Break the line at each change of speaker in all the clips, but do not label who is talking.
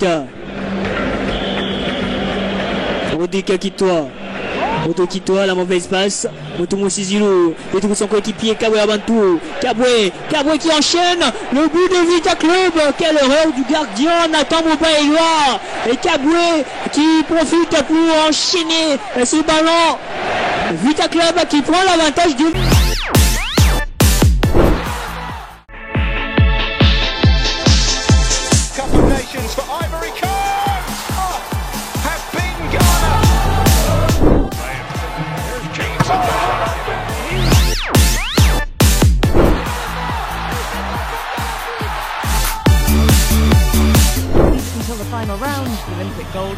Vita. Odeka Kitoa. Moto Kitoa, la mauvaise passe. Moto Moussizilou. Il trouve son coéquipier Kabwe Abantou. Kabwe qui enchaîne. Le but de Vita Club. Quelle erreur du gardien Nathan Mobaïloa. Et Kabwe qui profite pour enchaîner ce ballon. Vita Club qui prend l'avantage du...
Until the final round, the Olympic gold.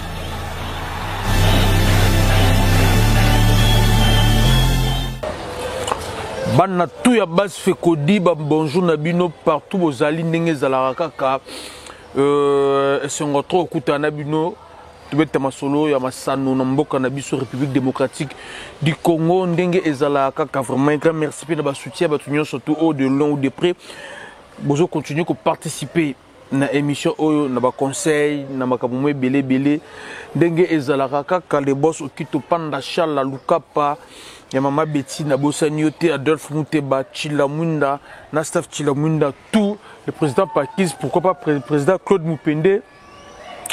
Bana tout ya bas fait kodi ba bonjour na bino partout bozali ndenge ezalaka kaka esongo trop okuta na bino tubeta masolo ya masano na mboka na biso République démocratique du Congo ndenge ezalaka kaka vraiment un grand merci pe na ba soutien ba tunyo surtout au de long ou de près bozo continuer ko participer na émission oyo na ba conseil na makabumo belé ndenge ezalaka kaka le boss okito panda chala lukapa ya mama Betty na Bossaniote Adolphe Mouteba Chilamunda na staff Chilamunda tout le président Pakis pourquoi pas président Claude Mupende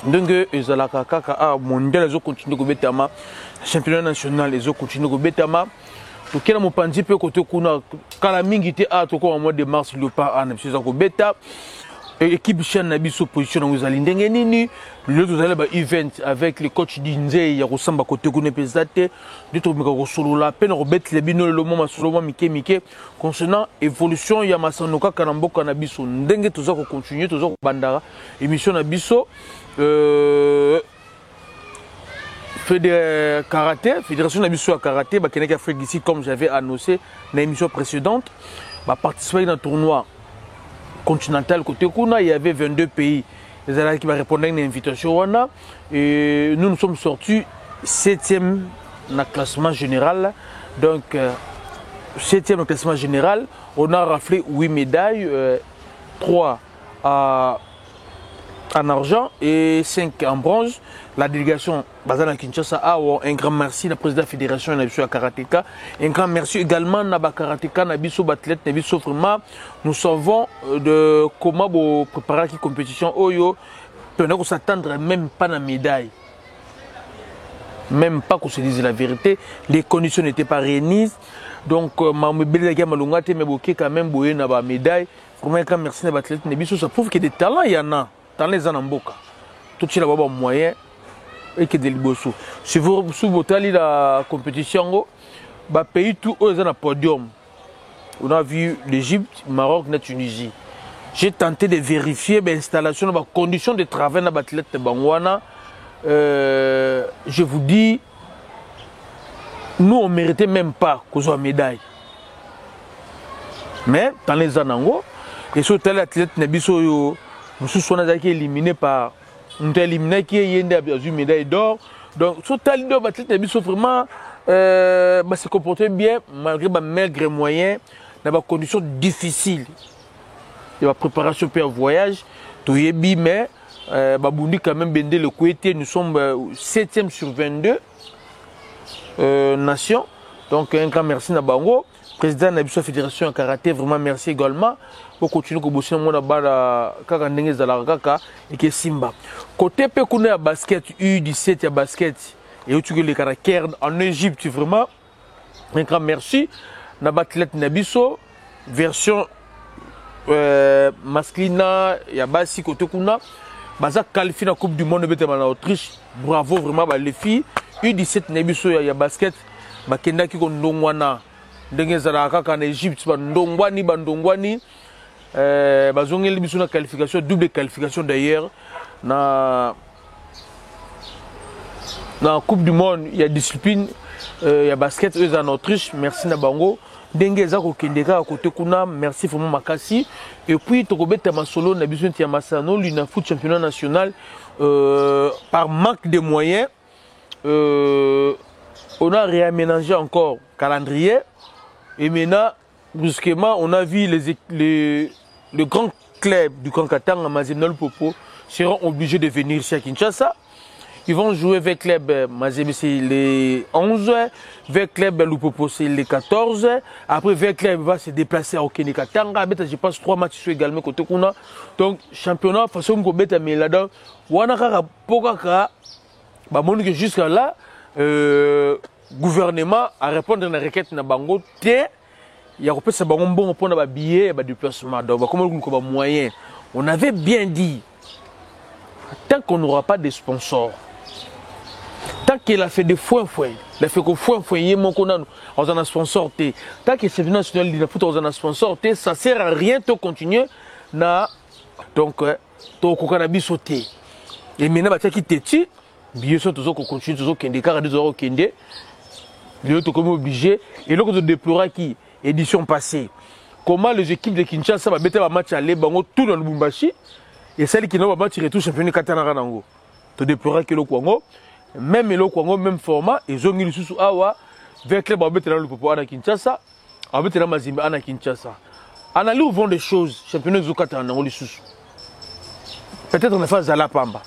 ndenge ezalaka kaka a mondial ezo continuer ko betama championnat national ezo continuer ko betama to kela mopanzi pe côté kuna kala mingi te a to ko en mois de mars le pas en ezo ko beta équipe chaîne na biso position vous allez ndenge nini le tout allez ba event avec le coach d'Inze ya kosamba côté kuna pesate de to meka ko solo la peine ko bet le bino le moment solo mike concernant évolution ya masanoka kana mboka na biso ndenge toza ko continuer toza ko bandara émission na biso fédération na biso ya karaté ba keneka Afrique d'ici comme j'avais annoncé dans l'émission précédente ba participer dans tournoi continental côté kuna il y avait 22 pays les alliés qui va répondre à une invitation wana et nous sommes sortis 7e dans le classement général donc 7e au classement général on a raflé 8 médailles 3 en argent et 5 en bronze. La délégation Bazana Kinshasa a un grand merci à la présidente de la fédération de karatéka. Un grand merci également à la karatéka, à biso athlète, à biso vraiment. Nous savons de comment préparer la compétition. Oyo, on s'attendre même pas à la médaille. Même pas qu'on se dise la vérité. Les conditions n'étaient pas réunies. Donc, quand même la médaille. Vraiment un grand merci à l'athlète. Ça prouve que des talents, il y en a. Dans les Anamboka, tout ce qui est moyen et que des liboso. Si vous avez la compétition, le pays tout est dans le podium. On a vu l'Égypte, le Maroc, la Tunisie. J'ai tenté de vérifier l'installation, les conditions de travail dans l'athlète de Bangwana. Je vous dis, nous on ne méritait même pas qu'on soit médaille. Mais dans les Anango, et sur l'athlète Nabiso, nous sommes éliminés par nous éliminé qui est une médaille d'or. Donc, ce talent d'or, vraiment se comporter bien malgré maigre moyen dans des conditions difficiles. Il y a la préparation pour un voyage, tout est bien, mais quand même le Kouété, nous sommes 7e sur 22 nations. Donc, un grand merci à Bango. Président de la fédération de karaté, vraiment merci également. Pour continuer à bosser dans le et Simba. Côté Pekouné à basket, U17 à basket, et où tu les caractères en Égypte, vraiment, un grand merci. Nabatlet Nabiso, version masculine, il y a Bassi côté Kuna. Baza qualifié la Coupe du Monde en Autriche. Bravo vraiment les filles. U17 Nabiso, il y a basket. Bakenda qui Kondongwana. Ndenge zalaka en Égypte, bandongwani. Bazongeli biso na qualification, double qualification d'ailleurs. Na Coupe du Monde, il y a discipline, il y a basket, eux en Autriche. Merci na bango. Ndenge zako kendeka à côté kuna, merci vraiment makasi. Et puis tokobeta masolo na biso ya masano, l'una foot championnat national par manque de moyens. On a réaménagé encore calendrier. Et maintenant, brusquement, on a vu les grands clubs du Kankatanga, Mazembe Popo, seront obligés de venir ici à Kinshasa. Ils vont jouer avec club Mazembe, c'est les 11, avec club Lupopo, c'est les 14. Après, avec club va se déplacer à Okene Katanga. Je pense 3 matchs également côté Kuna. Donc, championnat, façon qu'on bête mais là-dedans, Wanaka Pokaka, jusqu'à là, gouvernement a répondu à la requête na bango té il y a repéré ça bon pour na billet ba déplacement donc comment on moyen on avait bien dit tant qu'on n'aura pas de sponsors tant qu'il a fait des foin il a fait que foin yemo qu'on a on a sponsor té tant que c'est national de foot on a sponsor té ça sert à rien de continuer na donc to ko kana bisoté et maintenant ba qui téti bien sûr toujours qu'on continue toujours kende car des euros kende les autres comme obligé et là que je déplore qui édition passée comment les équipes de Kinshasa va mettre un match aller bango tout dans le Lubumbashi et celle qui n'a pas match retour championnat Katanga nango to déplore que le Congo même format et ont mis le sous awa vers club va mettre dans le Popo à Kinshasa va mettre dans Mazembe à Kinshasa analyse vont des choses championnat de Katanga nango le sous peut-être on a fait Zala Pamba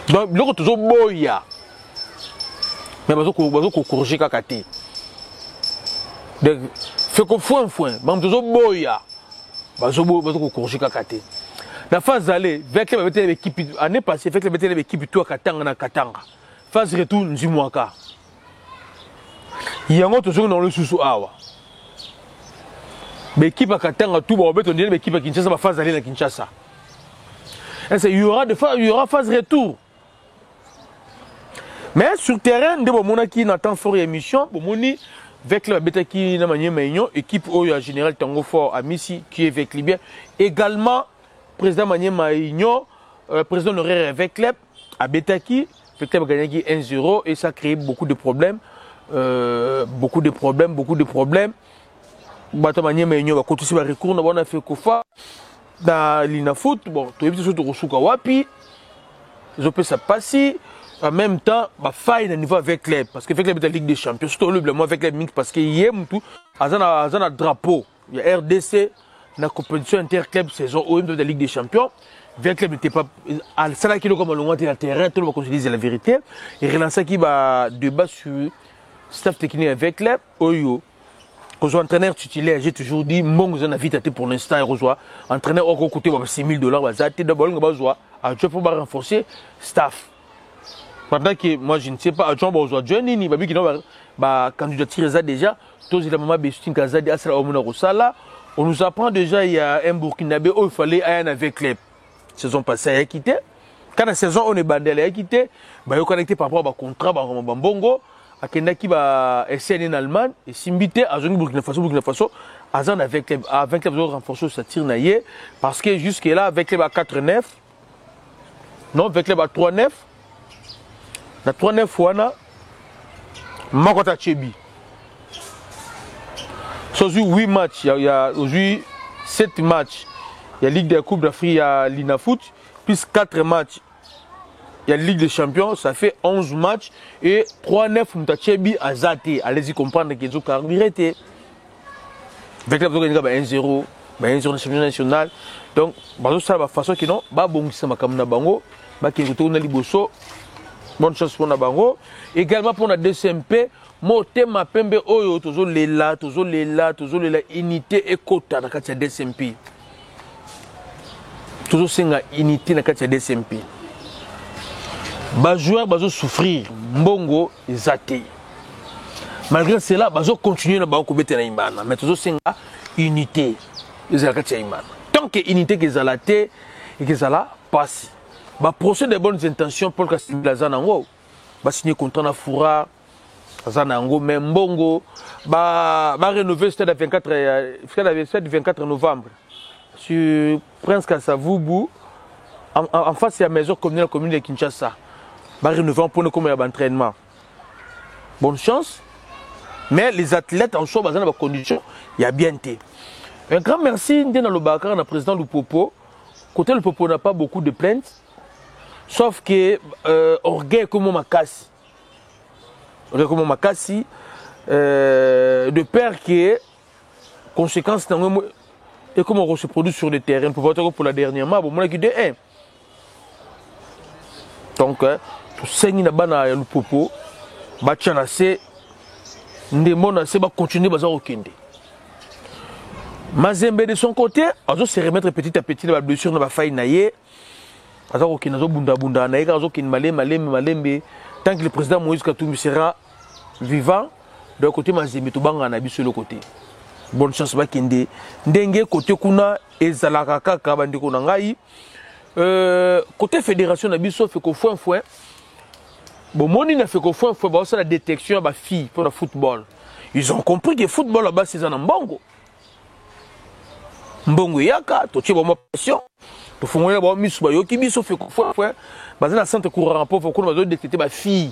donc le toujours boya mais bazo ko corriger kakati donc fait ko foin bam toujours boya bazo ko corriger kakati la phase aller avec l'équipe année passée avec l'équipe toi Katanga na Katanga phase retour nzimwaka yango toujours dans le sous awa l'équipe à Katanga tout ba beto ndine l'équipe à Kinshasa ba phase aller na Kinshasa et il y aura phase retour. Mais sur le terrain, de mon qui n'attend fort émission, avec la bêta qui n'a manié meilleur, équipe au général Tango Fort à Missi qui est avec Libyen. Également, président Manié Maïgno, président honoraire avec club à Betaki, le club a gagné 1-0 et ça a créé beaucoup de problèmes. Beaucoup de problèmes. Bata Manié Maïgno va continuer à recours, on a fait Kofa dans l'Inafoot. Bon, tu as vu surtout Rosuka Wapi, je peux ça passer. En même temps, il faille à niveau avec club parce que avec la Ligue des Champions, surtout le moi avec les mix parce qu'il y a tout, un drapeau, il y a RDC, la compétition interclub saison OM de la Ligue des Champions. Avec club n'était pas à ça qui est comme on le terrain, tout le monde dit la vérité et relancer qui va débat sur staff technique avec club Oyo. Quand je suis entraîneur titulaire, j'ai toujours dit mon j'en ai vite pour l'instant et rejoint entraîneur au côté $6,000 bazate d'abord on va jouer à job pour renforcer staff. Pendant que moi je ne sais pas, John Bozo, Johnny, ni babi qui n'a candidature ça déjà, tous les mamans Bestin Kazadi, Asra Omona Rosala, on nous apprend déjà il y a un Burkinabé où il fallait aller avec les saison passée à quitté. Quand la saison on est bandé à quitter, bah il connecté par rapport au contrat, Bambongo, à Kendaki va essayer en Allemagne et s'imbiter à Zone Burkina Faso, à Zan avec les renforcer sa tire naïe, parce que jusque là avec les 4-9, non avec les 3-9. La 3-9 fois, Makota Tchebi. Aujourd'hui, 8 matchs, il y a aujourd'hui 7 matchs. Il y a Ligue des Coupes d'Afrique, il y a l'Inafoot, plus 4 matchs. Il y a la Ligue des Champions, ça fait 11 matchs. Et 3-9 Moutatchebi à Zate. Allez-y comprendre qu'ils ont carburé. Avec la 1-0, 1-0 le championnat national. Donc, ça va façon que non, bon, ça m'a comme Bango, qui retourne à Liboso. Bonne chance pour Nabango. Également pour la DCMP, Moté Mapembe Oyo, toujours les là, unité et quota dans la DCMP. Toujours c'est une unité dans la DCMP. Les joueurs vont souffrir, Mbongo et Zate. Malgré cela, ils vont continuer à faire des choses. Mais toujours c'est une unité. Tant que unité qui est à la tête et qui est à la passe. Bah procès de bonnes intentions pour que la Zanango va signer contrat na Foura Zanango même Mbongo va rénover stade 24 novembre sur Prince Kasavubu en face de la maison communale de Kinshasa va rénover pour nous comme un entraînement. Bonne chance, mais les athlètes en soi dans les conditions il y a bien été. Un grand merci dans le Bakar, le président Lupopo. Côté Lupopo n'a pas beaucoup de plaintes. Sauf que orgueil comme Makassi, de peur que conséquence et comment on se produit sur le terrain pour voir pour la dernière match, bon, qui dit 1. Donc, tout ça, il y a le popo, Bachana, c'est Ndemona, c'est continuer à Kende. Mazembe de son côté, il se remettre petit à petit dans la blessure, dans la faille naïe. Tant que le président Moïse Katumbi sera vivant, de côté Mazembe, tout banga na biso le côté. Bonne chance Bakende. Ndenge côté kuna ezalaka kaka bandeko na ngai. Côté fédération na biso fait qu'au foin. Bon, moni na fait qu'au foin, bah ça la détection ba fille pour le football. Ils ont compris que le football là-bas c'est en mbongo. Mbongo yaka, to tchiba ma passion. To fongola ba misu ba yoki biso fait qu'au foin, bah na centre courant pour qu'on va détecter ba fille.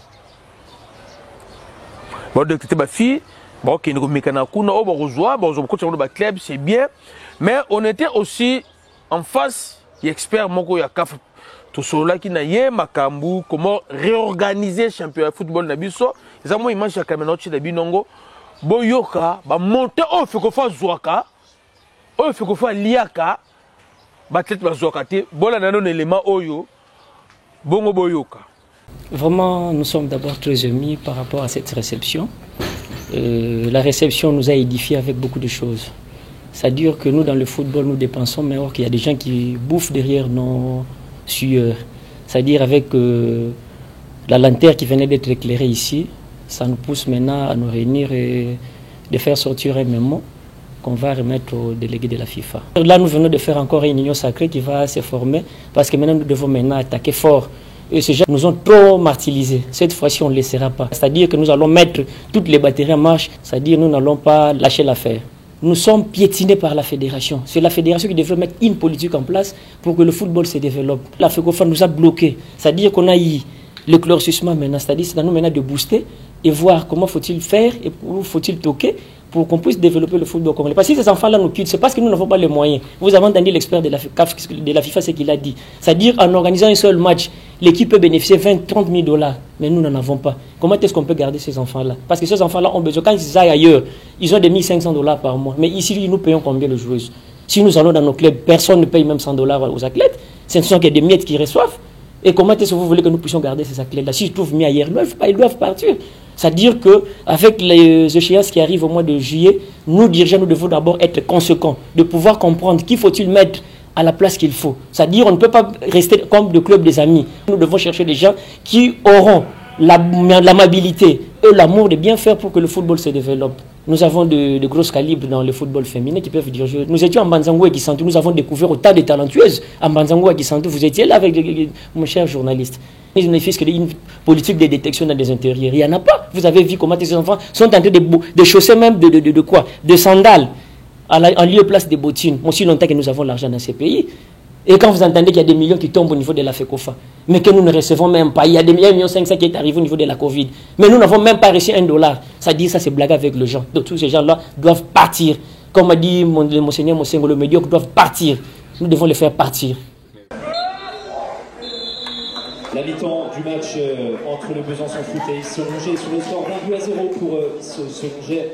Ba détecter ba fille. Bon, qui nous mécana kuna au rejoint, bon, on continue le club, c'est bien, mais on était aussi en face, expert moko ya kaf, tout cela qui n'a yé makambu, comment réorganiser le championnat de football na biso, ils ont moi image ya kamenochi na binongo, boyoka, ba monter au fait qu'on fasse zouaka, au fait qu'on fasse liaka, ba tête ba zouaka te, bon là non élément oyo, bongo boyoka.
Vraiment, nous sommes d'abord très émus par rapport à cette réception. La réception nous a édifiés avec beaucoup de choses. C'est-à-dire que nous, dans le football, nous dépensons, mais or qu'il y a des gens qui bouffent derrière nos sueurs. C'est-à-dire avec la lanterne qui venait d'être éclairée ici, ça nous pousse maintenant à nous réunir et de faire sortir un mémo qu'on va remettre aux délégués de la FIFA. Là, nous venons de faire encore une union sacrée qui va se former parce que maintenant, nous devons maintenant attaquer fort. Et ces gens nous ont trop martyrisés. Cette fois-ci, on ne laissera pas. C'est-à-dire que nous allons mettre toutes les batteries en marche. C'est-à-dire que nous n'allons pas lâcher l'affaire. Nous sommes piétinés par la fédération. C'est la fédération qui devrait mettre une politique en place pour que le football se développe. La FECOFA nous a bloqués. C'est-à-dire qu'on a eu l'éclaircissement maintenant. C'est-à-dire que c'est à nous maintenant de booster et voir comment faut-il faire et où faut-il toquer pour qu'on puisse développer le football congolais. Parce que ces enfants-là nous quittent, c'est parce que nous n'avons pas les moyens. Vous avez entendu l'expert de la FIFA, ce qu'il a dit. C'est-à-dire en organisant un seul match, l'équipe peut bénéficier 20-30 000 $, mais nous n'en avons pas. Comment est-ce qu'on peut garder ces enfants-là? Parce que ces enfants-là ont besoin, quand ils aillent ailleurs, ils ont des 1500 $ par mois. Mais ici, nous payons combien de joueuses? Si nous allons dans nos clubs, personne ne paye même 100 $ aux athlètes. Ce ne sont que des miettes qui reçoivent. Et comment est-ce que vous voulez que nous puissions garder ces athlètes-là? S'ils trouvent mieux ailleurs, ils doivent partir. C'est-à-dire qu'avec les échéances qui arrivent au mois de juillet, nous dirigeants, nous devons d'abord être conséquents, de pouvoir comprendre qui faut-il mettre à la place qu'il faut. C'est-à-dire qu'on ne peut pas rester comme le club des amis. Nous devons chercher des gens qui auront l'amabilité et l'amour de bien faire pour que le football se développe. Nous avons de gros calibres dans le football féminin qui peuvent dire. Nous étions en Banzango et Kisantou, nous avons découvert autant de talentueuses en Banzango et Kisantou. Vous étiez là avec mon cher journaliste. Ils ne font qu'une politique de détection dans les intérieurs. Il n'y en a pas. Vous avez vu comment ces enfants sont en train de chausser même de quoi? De sandales en lieu et place des bottines. Aussi longtemps que nous avons l'argent dans ces pays. Et quand vous entendez qu'il y a des millions qui tombent au niveau de la FECOFA, mais que nous ne recevons même pas, il y a des 1,5 million qui est arrivé au niveau de la Covid, mais nous n'avons même pas reçu $1. Ça dit, ça c'est blague avec les gens. Donc tous ces gens-là doivent partir. Comme a dit Monseigneur Mosengo, le médiocre doivent partir. Nous devons les faire partir.
La mi-temps du match entre le Besançon Foot et Issonger sur le score 22-0 pour Issonger.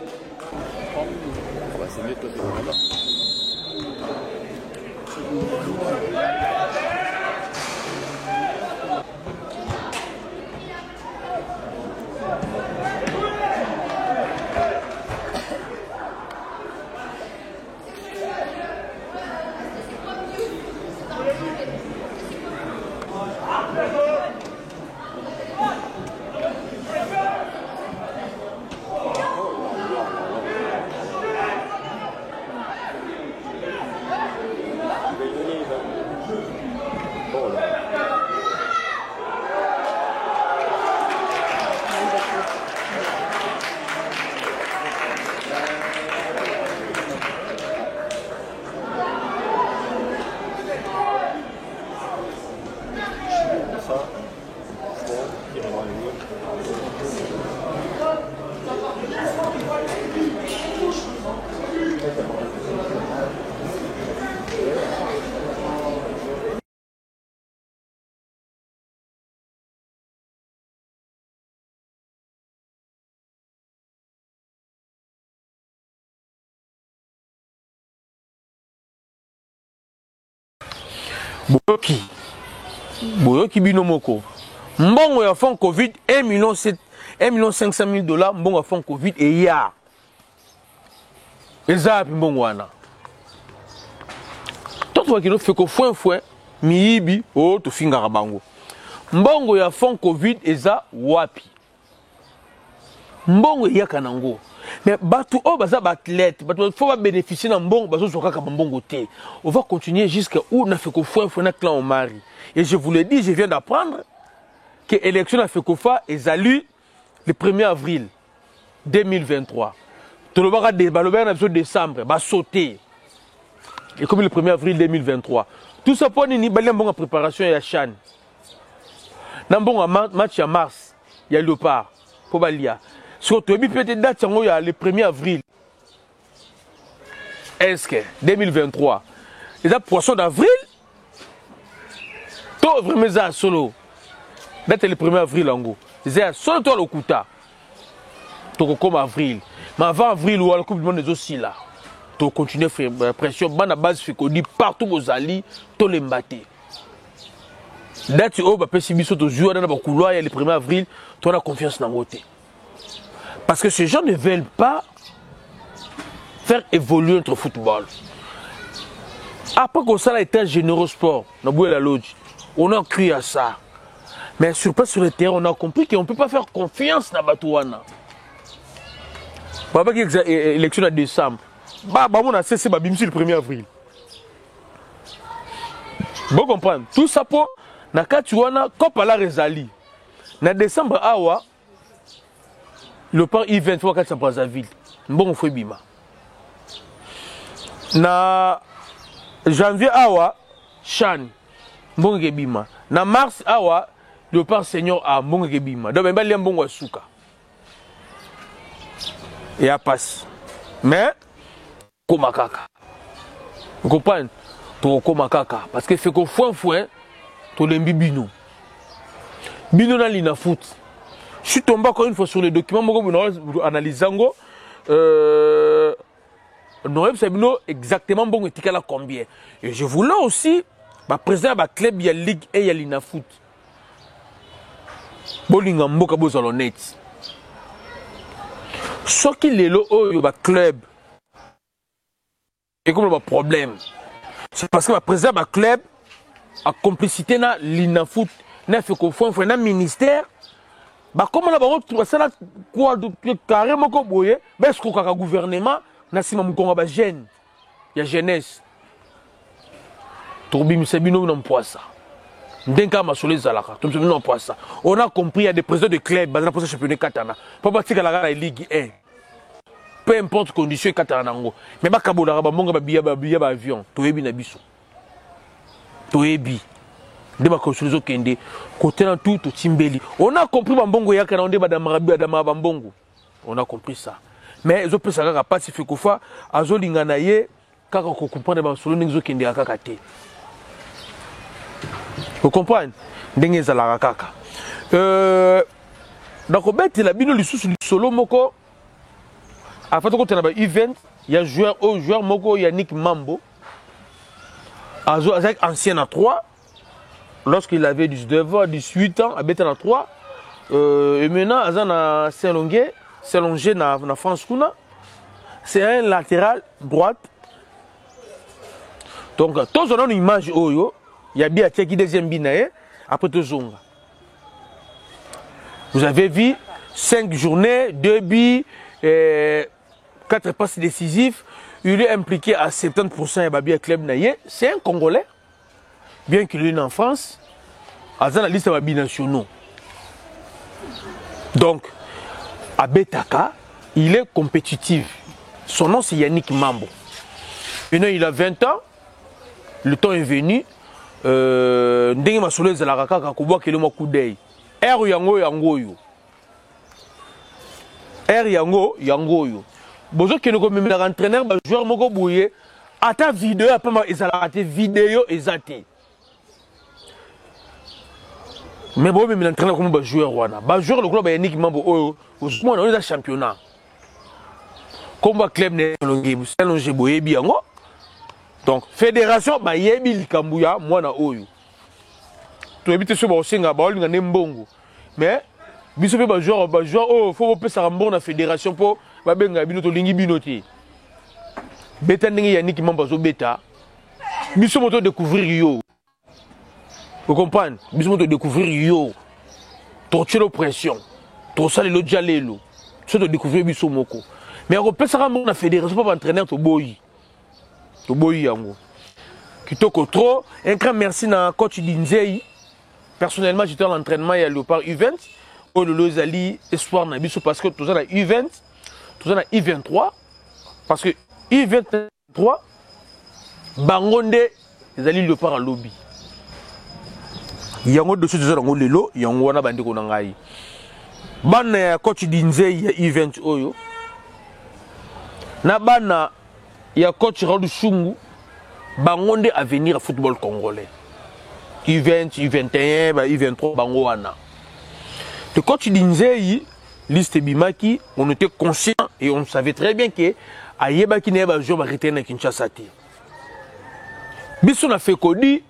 boyoki bino moko mbongo ya fond covid 1,5 million mbongo ya fond covid eya eza pi mbongo wana toto wakino feko fwen miyibi o tofingaka bango mbongo ya fond covid eza wapi mbongo eyaka nango mais bato o baza baathlète bato faut bénéficier na mbongo bazo kaka mbongo te on va continuer jusqu'à où na feko fwen na clan Omari et je vous le dis je viens d'apprendre que l'élection na fekofa est allue le 1er avril 2023 tout le baka de balobert na décembre ba sauter et comme le 1er avril 2023 tout ça pour ni balé mbongo préparation ya CHAN na mbongo match ya mars ya Léopard pour balia surtout peut-être date yango ya le 1er avril est-ce que 2023 les poisson d'avril to vraiment ça solo date le 1er avril ango c'est solo toi le kuta to comme avril mais avant avril ou la coupe du monde des aussi là to continuer faire pression bana base fait qu'on dit partout aux alliés to les mbaté date au ba pesi biso to jouer dans ba couloir le 1er avril to na confiance na moté parce que ces gens ne veulent pas faire évoluer notre football. Après qu'on ça a été un généreux sport, on a boué la lodge, on a cru à ça. Mais sur place sur le terrain, on a compris qu'on ne peut pas faire confiance dans Batouana. Papa qui a élection en décembre, on a cessé le 1er avril. Vous comprenez? Tout ça pour na Katouana, comme à la Rezali. En décembre, awa, le parc I-23 400 Brazzaville. Bon, on fait bima. Na janvier awa CHAN mbonge bima na mars awa le par seigneur a mbonge bima donc ben mbongo suka et a passe mais koma kaka vous comprenez to koma kaka parce que fait qu'on foin to lembi bino na lina foot je suis tombé encore une fois sur les documents moko analysango non, exactement bon etikala combien. Et je voulais aussi président de club ya Ligue et ya Lina Foot. Bolinga mboka bozalo net. Ce qui lelo oyo ba club et comme le problème. C'est parce que le président de club a complicité na Lina Foot na fait confondre na ministère. Ba comment la banque ça là quoi carrément ko boye, ben ce que gouvernement Nassima Moukonga ba jeune, il y a jeunesse. Toubi Msebino non poissa. Ndenka Masole Zalaka, tout le monde poissa. On a compris il y a des présidents de clubs basés pour ce championnat Katana. Pas partir à la Ligue 1. Peu importe conditions Katana ngo. Mais ba kabola ba monga ba biya ba avion, toyebi na biso. Toyebi. De ba konsulizo kende côté dans tout Timbeli. On a compris ba mbongo ya kana onde ba damarabi adama ba mbongo. On a compris ça. Mais ils ont pu savoir que si Fekofa a zolingana ye kaka ko comprendre ba solo ninzo kende kaka te. Vous comprenez? Ndenge za kaka. Donc beti la bino lisusu solo moko afata ko tena ba event ya joueur moko Yannick Mambo avec ancien à 3 lorsqu'il avait 19 ans 18 ans à Bétana 3 et maintenant azana Saint-Longuet c'est longé na France kuna c'est un latéral droite donc tous on a une image oyo il y a bien qui deuxième binae après tout zonga vous avez vu 5 journées 2 buts 4 passes décisives il est impliqué à 70% et babia club naie c'est un Congolais bien qu'il est en France à la liste de binationaux donc à Betaka, il est compétitif. Son nom c'est Yannick Mambo. Maintenant il a 20 ans. Le temps est venu. Ndenge masolo za la kaka ko boa kelemo coup d'œil. R yango yo. R yango yo. Bozo ke ko même entraîneur ba joueur moko boye ata vidéo apa ezala raté vidéo ezate. Mais bon, même l'entraîneur comme un joueur, un joueur, le club Yannick Mambo, on est dans le championnat. Comme un club, c'est un Donc fédération ba yebi likambuya mwana oyo to ebite so ba osenga ba olinga ne mbongo mais biso pe ba joueur oh faut pesa mbongo na fédération po ba benga bino to lingi bino ti beta ndenge ya niki mamba zo beta biso moto découvrir yo. Vous comprenez? Biso moto découvrir yo. Torture l'oppression. To sale lo jalelo. So to découvrir biso moko. Mais on pesa mbongo na fédération pas entraîneur to boyi. To boyi yango. Kitoko trop. Un grand merci na coach Dinzei. Personnellement, j'étais à l'entraînement il y a Léopard U20. Au Lolo Zali espoir na biso parce que tout ça na U20, tout ça na U23 parce que U23 bangonde Zali Léopard à lobby. Yango de ce ngo lelo yango wana bandiko na ngai. Bana coach Dinzei ya U20 oyo. Na bana ya coach Raoul Shungu bangonde avenir à football congolais. U20, U21, U23 bango wana. Le coach Dinzei, liste Bimaki, on était conscient et on savait très bien que Ayeba qui n'est pas joué à retenir à Kinshasa. Mais on a fait Kodi,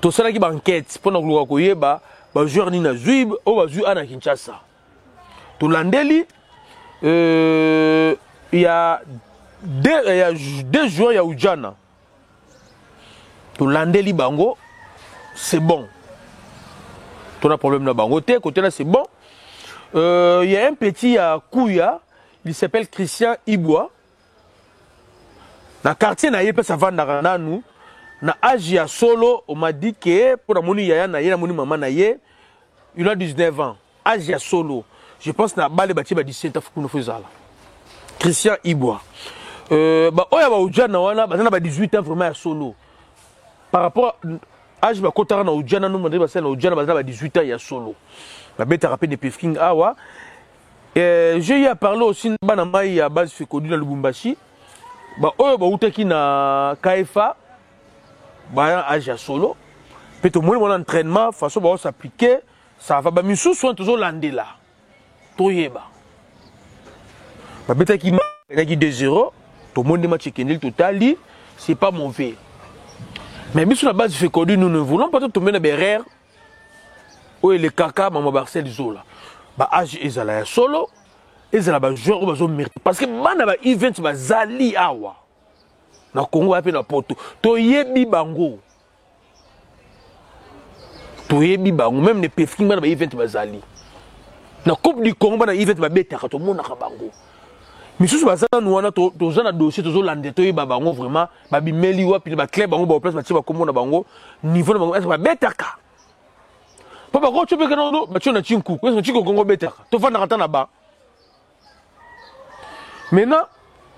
tout ça qui banquette, pendant que l'on a yeba, joueur ni na Zuib, ou va jouer à Kinshasa. Tout l'andeli, il y a deux joueurs, il y a Oudjana. Tout l'andeli bango, c'est bon. On a problème là-bas. Côté là, c'est bon. Il y a un petit à Kouya, il s'appelle Christian Iboua. Dans le quartier, il y a un nous. Dans Agia Solo, on m'a dit que pour la moni yaya na yé, maman na yé, il a 19 ans. Agia Solo. Je pense que na balé bâti ba 17 ans faut faire Christian Iboua. Bah oya ba ujana wana, ba na 18 ans vraiment à Solo. Par rapport âge ba kotara na ujana no mandé ba na ujana ba 18 ans ya Solo. Ba beta rapé de Pefking awa. J'ai eu à parler aussi bana mai ya base Fekodi na Lubumbashi. Ba oyo ba utaki na KFA. Ba âge ya Solo. Peut-être moins mon entraînement façon ba s'appliquer, ça va ba misu soin toujours landela. Toyeba. Ba beta ki na ki 2-0, tout le monde match kendel totali, c'est pas mauvais. Mais sur la base de Fekodi, nous ne voulons pas tomber dans les erreurs. Où est le caca, maman Barcel Zola. Bah, âge ezala Solo, ezala ba joueur ou ba zo mérite. Parce que bana ba event ba zali awa. Na Congo ba pe na poto. To yebi bango. To yebi bango même les Pefking bana ba event ba zali. Na Coupe du Congo bana event ba beta ka to mona ka bango. Mais si vous avez un dossier, vous avez vraiment bimeli wapi ba club bango ba place ba tiba komona bango niveau na bango est ba betaka. Papa ko tu peux que non ba tu na chinku, ko chinku Congo betaka. To fa na rata na ba. Maintenant,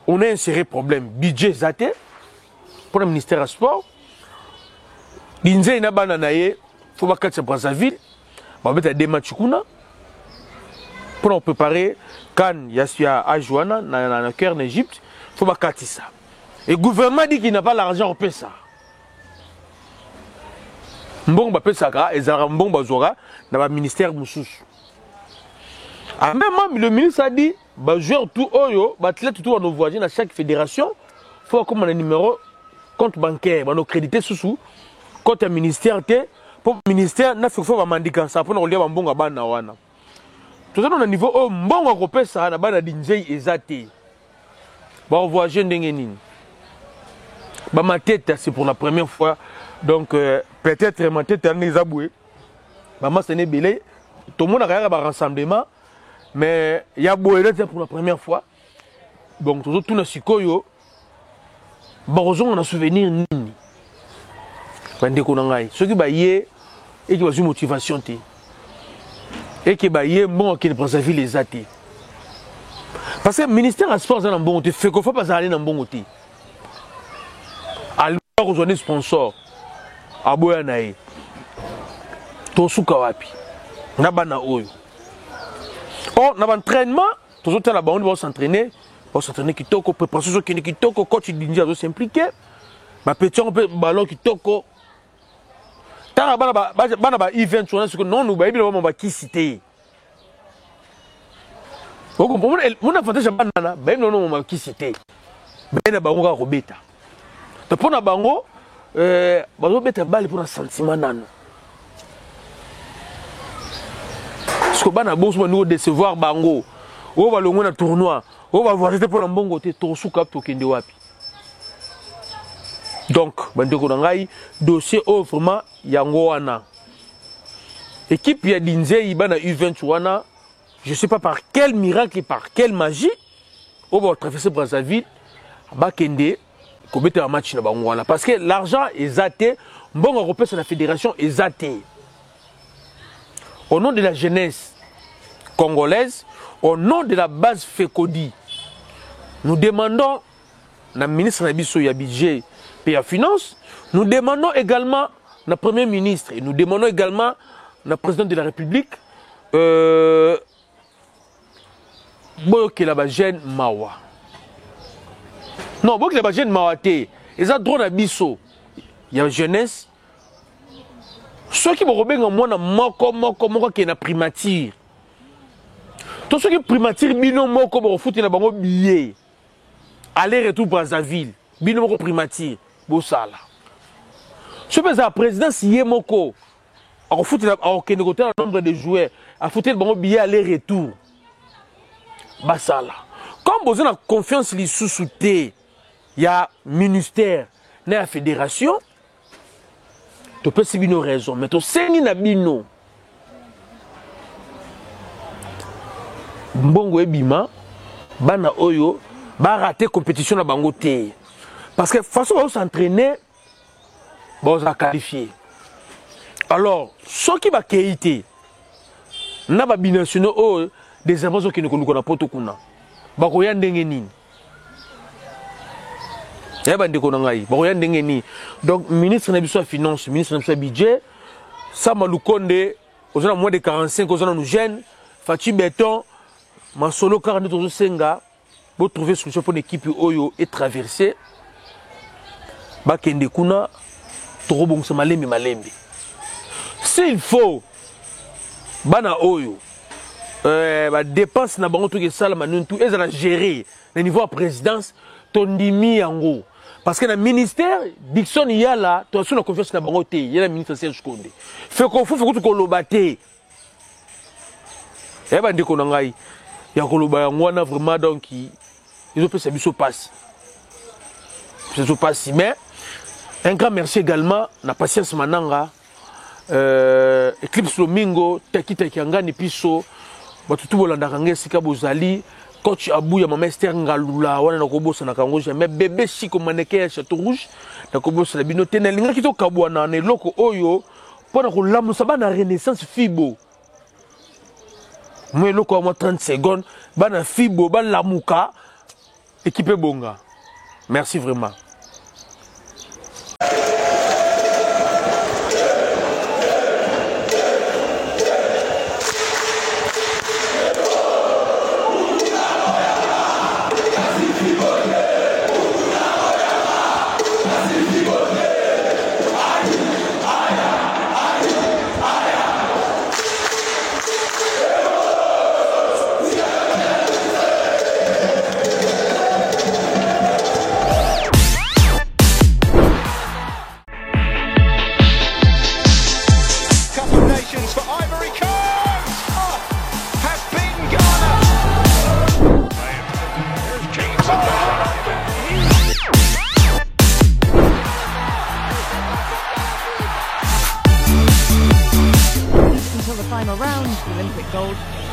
on a inséré problème budget zaté pour le ministère du sport. Dinzei na bana na ye, faut ba katsa Brazzaville, ba beta des matchs kuna pour préparer Cannes, Yassia, Ajouana, dans le cœur d'Égypte, il faut pas ça. Et le gouvernement dit qu'il n'a pas l'argent pour ça. Bon, bah, ça, et ça, bon, bah, dans le ministère Moussous. En même le ministre a dit, bah, joueur tout oyo, bah, tout à nos voisins, à chaque fédération, il faut comme un numéro compte bancaire, bah, nos crédités sous, compte un ministère, pour le ministère, il faut mandiquer ça, pour nous lire un bon gaba na wana. Tout ça, on a un niveau où bon on ça na bana Dinzei ezate. Bah on voit jeune dengenin. Bah ma tête c'est pour la première fois. Donc peut-être ma tête est nezaboué. Bah moi c'est né belé. Tout le monde a regardé un rassemblement mais il y a boé là pour la première fois. Donc tout na sikoyo. Bah on a souvenir nini. Bande ko ngai. Ce qui ba yé et qui va une motivation té. Et que bah y est bon qui ne pense à les athées. Parce que le ministère des Sports est un bon côté, fait qu'on faut pas aller dans bon côté. Alors rejoindre sponsor, aboyanae, tosuka wapi, nabana oyo. Oh, na entraînement, tous autres là-bas on va s'entraîner kitoko, préparation qui kitoko, coach Dinzei doit s'impliquer. Ba petit on peut ballon kitoko. Tant bana event ce que non nous ba bien on va qui citer. Vous comprenez mon avantage bana ba non on va qui citer. Ben ba on va robeta. Pour na bango, bazo beta balle pour un sentiment nano. Parce que bana boss nous décevoir bango. On va longo na tournoi, on va voir c'était pour un bon côté to souka to kende wapi. Donc, bandeko nangai dossier vraiment yango wana. Équipe ya Dinzei bana U20 wana, je sais pas par quel miracle et par quelle magie, on va traverser Brazzaville, ba kende ko beta un match na bango wana parce que l'argent est zaté, bon européen c'est la fédération est zaté. Au nom de la jeunesse congolaise, au nom de la base FECODI, nous demandons na ministre na biso ya budget et à finance, nous demandons également na premier ministre et nous demandons également na président de la République boyoke la ba jeune mawa. Non, boyoke la ba jeune mawa te, ils ont droit na biso ya jeunesse. Ceux qui vont rebenga mwana moko qui na primature. Tous ceux qui primature bino moko bo fouti na bango billet. Aller retour Brazzaville, bino moko primature. Bosala. Ce que la présidence y est moko, a foutu le nombre de joueurs, a foutu le billet aller-retour. Basala. Comme vous avez confiance les sous-soutés, il y a ministère, il y a fédération, tu peux suivre nos raisons, mais tu sais ni nabino. Mbongo ebima, bana oyo, ba rater compétition na bango te. Parce que de toute façon, on s'entraîner, on va qualifier. Alors, ceux qui vont quitter, n'a pas binationaux des informations qui ne connaissent pas tout le monde. Bakoya ndengeni. Donc, ministre de la Finance, ministre de la Budget, Sama Lukonde, aux gens moins de 45, aux gens nous gênent, Fatih Béton, Masolo 42 Senga, pour trouver solution pour l'équipe Oyo et traverser. Bakende kuna torobongsa malembe malembe. S'il faut bana oyo ba dépense na bango to ke sala manuntu ezala gérer le niveau à présidence tondimi yango parce que na ministère Dixon yala to asuna confiance na bango te yela ministre Serge Konde fait ko faut ko lobate e ba ndiko na ngai ya ko loba yango wana vraiment donc ils ont fait ça biso passe ça passe mais un grand merci également na patience mananga Eclipse Lomingo Takita Kiangani Piso batutu bolandaka ngesika bozali coach Abuya mama Esther Ngalula wana nakobosa na kango mais bébé Chiko maneke Château Rouge nakobosa la binote na linga kito kabwana na eloko oyo pona ko lamusa bana renaissance fibo moi eloko à moi 30 secondes bana fibo ba lamuka équipe bonga merci vraiment.
Final round, Olympic gold.